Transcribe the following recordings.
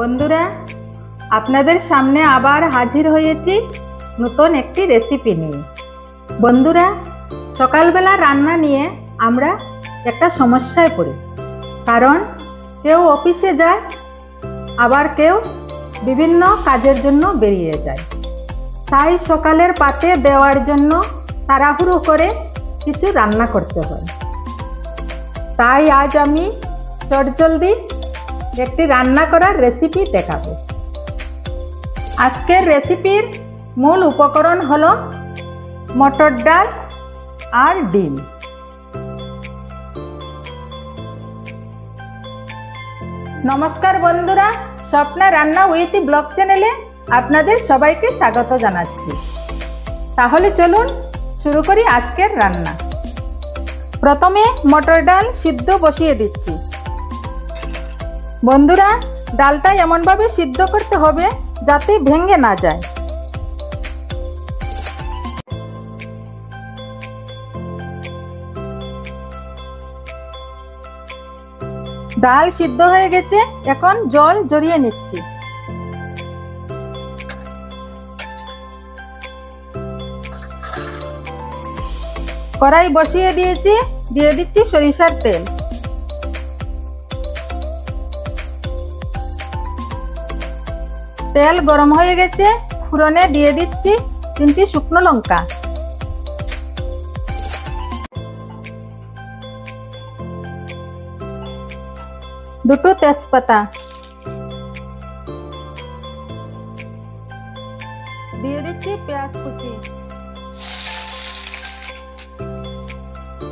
বন্ধুরা, আপনাদের সামনে আবার হাজির হয়েছি নতুন একটি রেসিপি নিয়ে। বন্ধুরা, সকালবেলা রান্না নিয়ে আমরা একটা সমস্যায় পড়ি, কারণ কেউ অফিসে যায়, আবার কেউ বিভিন্ন কাজের জন্য বেরিয়ে যায়। তাই সকালের পাতে দেওয়ার জন্য তাড়াহুড়ো করে কিছু রান্না করতে হয়। তাই আজ আমি চটজলদি একটি রান্না করার রেসিপি দেখাবো। আজকের রেসিপির মূল উপকরণ হলো মটর ডাল আর ডিম। নমস্কার বন্ধুরা, স্বপ্না রান্না উইথ ব্লগ চ্যানেলে আপনাদের সবাইকে স্বাগত জানাচ্ছি। তাহলে চলুন শুরু করি আজকের রান্না। প্রথমে মটর ডাল সিদ্ধ বসিয়ে দিচ্ছি। বন্ধুরা, ডালটা এমনভাবে সিদ্ধ করতে হবে যাতে ভেঙে না যায়। ডাল সিদ্ধ হয়ে গেছে, এখন জল ঝরিয়ে নিচ্ছি। কড়াই বসিয়ে দিয়েছি, দিয়ে দিচ্ছি সরিষার তেল। তেল গরম হয়ে গেছে, ফোড়নে দিয়ে দিচ্ছি 3টি শুকনো লঙ্কা, দুটো তেজপাতা, দিয়ে দিচ্ছি পেঁয়াজ কুচি,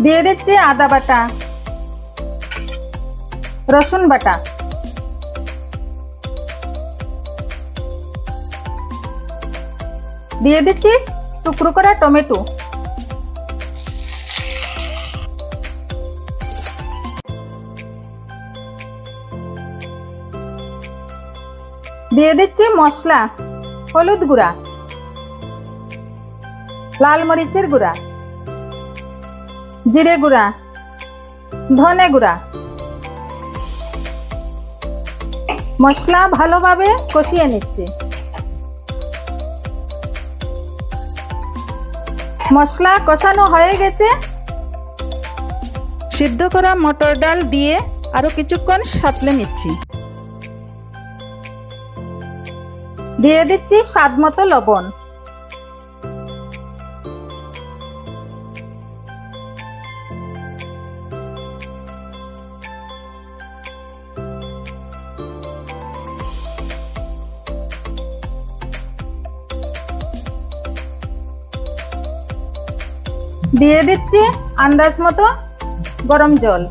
দিয়ে দিচ্ছি আদা বাটা, রসুন বাটা, দিয়ে দিচ্ছি টুকরো করা টমেটো, দিয়ে দিচ্ছি মশলা, হলুদ গুঁড়া, লাল মরিচের গুঁড়া, জিরে গুঁড়া, ধনে গুঁড়া। মশলা ভালোভাবে কষিয়ে নিচ্ছি। মশলা কষানো হয়ে গেছে, সিদ্ধ করা মটর ডাল দিয়ে আরো কিছুক্ষণ সাঁতলে নিচ্ছি। দিয়ে দিচ্ছি স্বাদ মতো লবণ। দিয়ে দিচ্ছি আন্দাজ মতো গরম জল।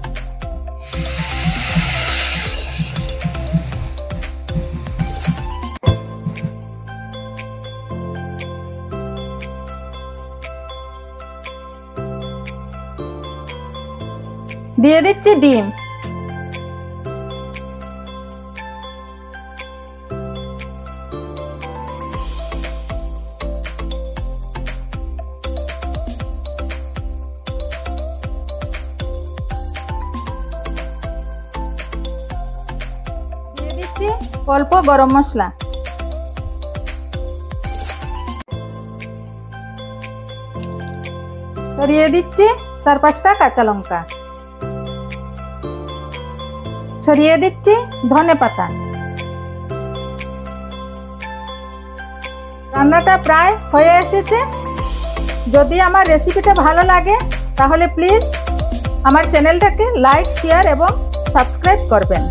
দিয়ে দিচ্ছি ডিম। দিয়ে দিচ্ছি অল্প গরম মশলা। ছড়িয়ে দিচ্ছি 4-5টা কাঁচা লঙ্কা, ছড়িয়ে দিচ্ছি ধনে পাতা। রান্নাটা প্রায় হয়ে এসেছে। যদি আমার রেসিপিটা ভালো লাগে তাহলে প্লিজ আমার চ্যানেলটাকে লাইক, শেয়ার এবং সাবস্ক্রাইব করবেন।